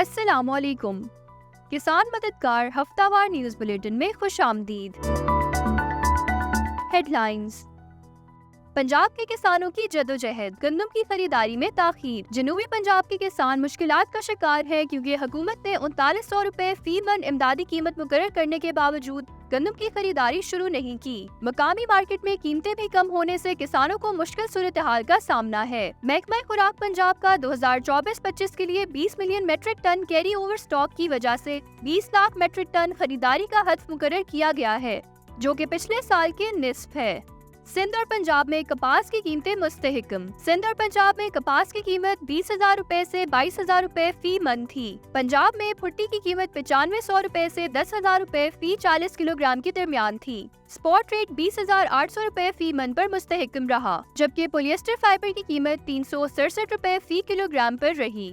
अस्सलामुअलैकुम। किसान मददगार हफ्तावार न्यूज बुलेटिन में खुशामदीद। हेडलाइंस। पंजाब के किसानों की जदोजहद, गंदम की खरीदारी में ताखीर। जनूबी पंजाब के किसान मुश्किलात का शिकार है क्योंकि हुकूमत ने 3900 रुपए फी मन इमदादी कीमत मुकर्रर करने के बावजूद गंदम की खरीदारी शुरू नहीं की। मकामी मार्केट में कीमतें भी कम होने से किसानों को मुश्किल सूरत हाल का सामना है। महकमा खुराक पंजाब का 2024-25 के लिए 20 million metric tonne carry over stock की वजह से 20 लाख मेट्रिक टन खरीदारी का हद मुकर्रर किया गया है, जो कि पिछले साल के निस्फ है। सिंध और पंजाब में कपास की कीमतें मुस्तहकम। सिंध और पंजाब में कपास की कीमत 20,000 रुपए से 22,000 रुपए फी मन थी। पंजाब में भुट्टी की कीमत 9500 रुपए से 10,000 रुपए फी 40 किलोग्राम के दरमियान थी। स्पॉट रेट 20,800 रुपए फी मन पर मुस्तहकम रहा, जबकि पॉलिएस्टर फाइबर की कीमत 367 रुपए फी किलोग्राम पर रही।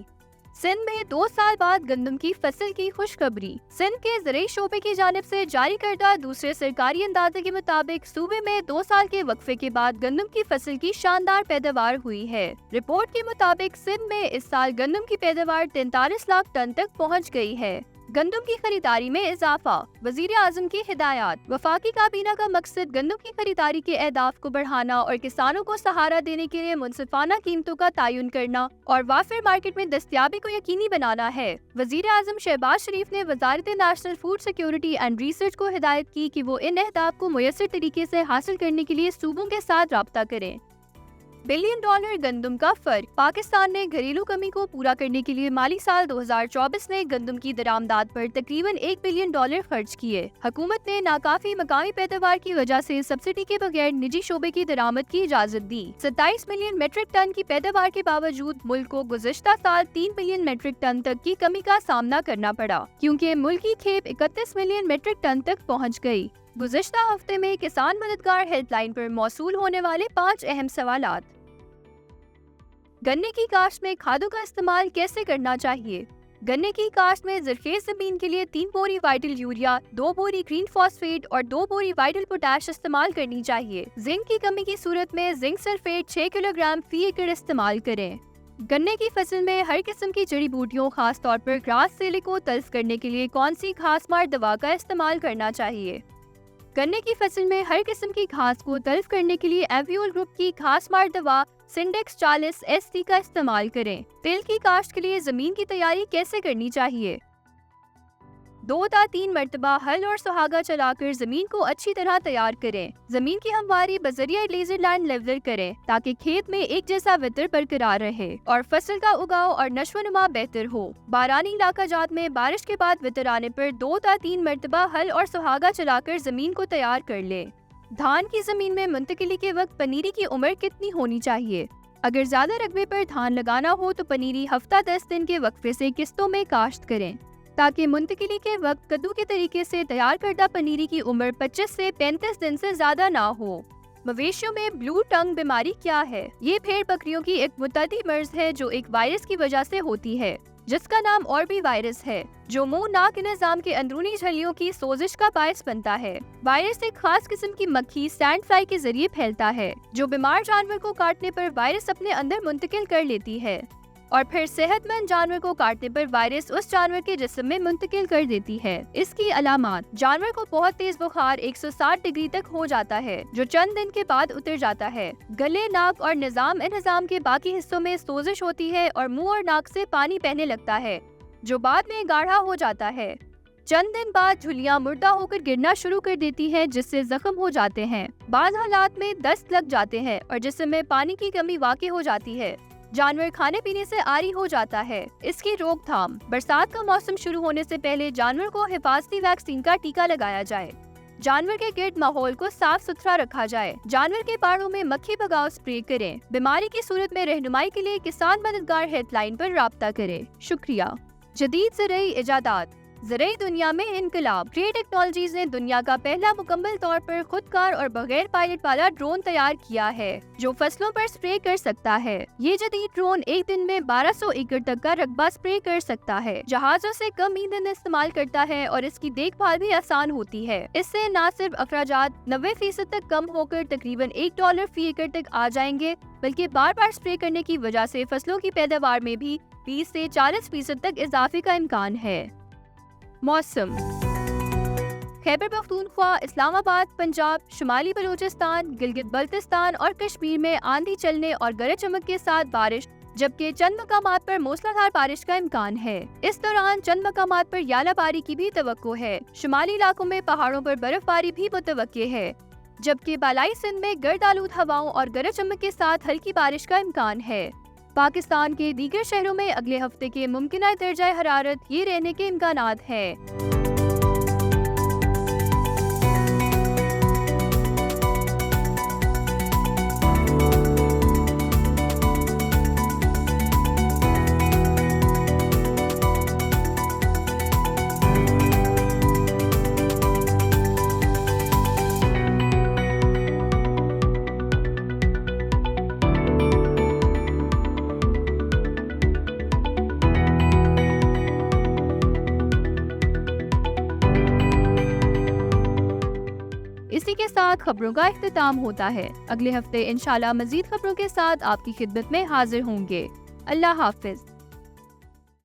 सिंध में 2 साल बाद गंदम की फसल की खुशखबरी। सिंध के ज़राई शोबे की जानिब से जारी करदा दूसरे सरकारी अंदाजे के मुताबिक सूबे में 2 साल के वक्फे के बाद गंदम की फसल की शानदार पैदावार हुई है। रिपोर्ट के मुताबिक सिंध में इस साल गंदम की पैदावार 43 लाख टन तक पहुँच गई है। गंदम की खरीदारी में इजाफा, वजीर आजम की हिदायत। वफाकी काबीना का मकसद गंदम की खरीदारी के अहदाफ को बढ़ाना और किसानों को सहारा देने के लिए मुनसिफाना कीमतों का तयन करना और वाफिर मार्केट में दस्तयाबी को यकीनी बनाना है। वजीर आजम शहबाज शरीफ ने वजारत national food security and research को हिदायत की कि वो इन अहदाफ को मुयस्सर तरीके से हासिल करने के लिए सूबों के साथ राब्ता करें। $1 बिलियन गंदम का फर्क। पाकिस्तान ने घरेलू कमी को पूरा करने के लिए माली साल 2024 में गंदम की दरामदाद पर तकरीबन $1 बिलियन खर्च किए। हुकूमत ने नाकाफी मकामी पैदावार की वजह से सब्सिडी के बगैर निजी शोबे की दरामद की इजाजत दी। 27 मिलियन मेट्रिक टन की पैदावार के बावजूद मुल्क को गुज़िश्ता साल 3 मिलियन मेट्रिक टन तक की कमी का सामना करना पड़ा, क्योंकि मुल्क की खेप 31 मिलियन मेट्रिक टन तक पहुँच गयी। गुज़िश्ता हफ्ते में किसान मददगार हेल्पलाइन पर मौसूल होने वाले 5 अहम सवालात। गन्ने की काश्त में खादों का इस्तेमाल कैसे करना चाहिए? गन्ने की काश्त में ज़रख़ेज़ ज़मीन के लिए 3 बोरी वाइटल यूरिया, 2 बोरी ग्रीन फॉस्फेट और 2 बोरी वाइटल पोटाश इस्तेमाल करनी चाहिए। जिंक की कमी की सूरत में जिंक सल्फेट 6 किलोग्राम फी एकड़ इस्तेमाल करें। गन्ने की फसल में हर किस्म की जड़ी बूटियों, खास तौर पर ग्रास सेले को तल्फ करने के लिए कौन सी घास मार दवा का इस्तेमाल करना चाहिए? गन्ने की फसल में हर किस्म की घास को तल्फ करने के लिए एवियोल ग्रुप की घास मार दवा सिंडेक्स 40 SC का इस्तेमाल करें। तिल की काश्त के लिए जमीन की तैयारी कैसे करनी चाहिए? 2 या 3 मरतबा हल और सुहागा चलाकर जमीन को अच्छी तरह तैयार करें। जमीन की हमवारी बजरिया लेजर लाइन लेवल करें ताकि खेत में एक जैसा वितर बरकरार रहे और फसल का उगाव और नशोनुमा बेहतर हो। बारानी इलाका जात में बारिश के बाद वितर आने पर 2 या 3 मरतबा हल और सुहागा चलाकर जमीन को तैयार कर ले। धान की जमीन में मुंतकिली के वक्त पनीरी की उम्र कितनी होनी चाहिए? अगर ज्यादा रकबे पर धान लगाना हो तो पनीरी हफ्ता 10 दिन के वक्फे से किस्तों में काश्त करें, ताकि मुंतकिली के वक्त कद्दू के तरीके से तैयार करदा पनीरी की उम्र 25 से 35 दिन से ज्यादा ना हो। मवेशियों में ब्लू टंग बीमारी क्या है? ये भेड़ बकरियों की एक मुतअद्दी मर्ज है जो एक वायरस की वजह से होती है, जिसका नाम और भी वायरस है, जो मुंह नाक निजाम के अंदरूनी झलियों की सोजिश का बायस बनता है। वायरस एक खास किस्म की मक्खी सैंड फ्लाई के जरिए फैलता है, जो बीमार जानवर को काटने पर वायरस अपने अंदर मुंतकिल कर लेती है और फिर सेहतमंद जानवर को काटने पर वायरस उस जानवर के जिस्म में मुंतकिल कर देती है। इसकी अलामात: जानवर को बहुत तेज बुखार 160 डिग्री तक हो जाता है, जो चंद दिन के बाद उतर जाता है। गले, नाक और निजाम के बाकी हिस्सों में सोजिश होती है और मुंह और नाक से पानी बहने लगता है, जो बाद में गाढ़ा हो जाता है। चंद दिन बाद झुलियां मुर्दा होकर गिरना शुरू कर देती है, जिससे जख्म हो जाते हैं। बाद हालात में दस्त लग जाते हैं और जिस्म में पानी की कमी वाक़ई हो जाती है। जानवर खाने पीने से आरी हो जाता है। इसकी रोकथाम: बरसात का मौसम शुरू होने से पहले जानवर को हिफाजती वैक्सीन का टीका लगाया जाए। जानवर के गिर्द माहौल को साफ सुथरा रखा जाए। जानवर के बाड़ों में मक्खी भगाव स्प्रे करें। बीमारी की सूरत में रहनुमाई के लिए किसान मददगार हेल्पलाइन पर राब्ता करें। शुक्रिया। जदीद ज़राई इजादात, ज़राई दुनिया में इनकलाब। क्रिएट टेक्नोलॉजीज ने दुनिया का पहला मुकम्मल तौर पर खुदकार और बगैर पायलट वाला ड्रोन तैयार किया है, जो फसलों पर स्प्रे कर सकता है। ये जदीद ड्रोन एक दिन में 1200 एकड़ तक का रकबा स्प्रे कर सकता है। जहाजों से कम ईंधन इस्तेमाल करता है और इसकी देखभाल भी आसान होती है। इससे न सिर्फ अखराजात 90% तक कम होकर तकरीबन $1 फी एकड़ तक आ जाएंगे, बल्कि बार बार स्प्रे करने की वजह से फसलों की पैदावार में भी 20 से 40% तक इजाफे का इम्कान है। मौसम। खैबर पख्तूनख्वा, इस्लामाबाद, पंजाब, शुमाली बलूचिस्तान, गिलगित बल्तिस्तान और कश्मीर में आंधी चलने और गरज चमक के साथ बारिश, जबकि चंद मकामात पर मूसलाधार बारिश का इम्कान है। इस दौरान चंद मकामात पर यालाबारी की भी तवक्को है। शुमाली इलाकों में पहाड़ों पर बर्फबारी भी मुतवक्के है, जबकि बालाई सिंध में गर्द आलूद हवाओं और गरज चमक के साथ हल्की बारिश का इम्कान है। पाकिस्तान के दीगर शहरों में अगले हफ्ते के मुमकिन दर्जा हरारत ये रहने के इम्कानात है। इसी के साथ खबरों का इख्तिताम होता है। अगले हफ्ते इंशाल्लाह मजीद खबरों के साथ आपकी खिदमत में हाजिर होंगे। अल्लाह हाफिज।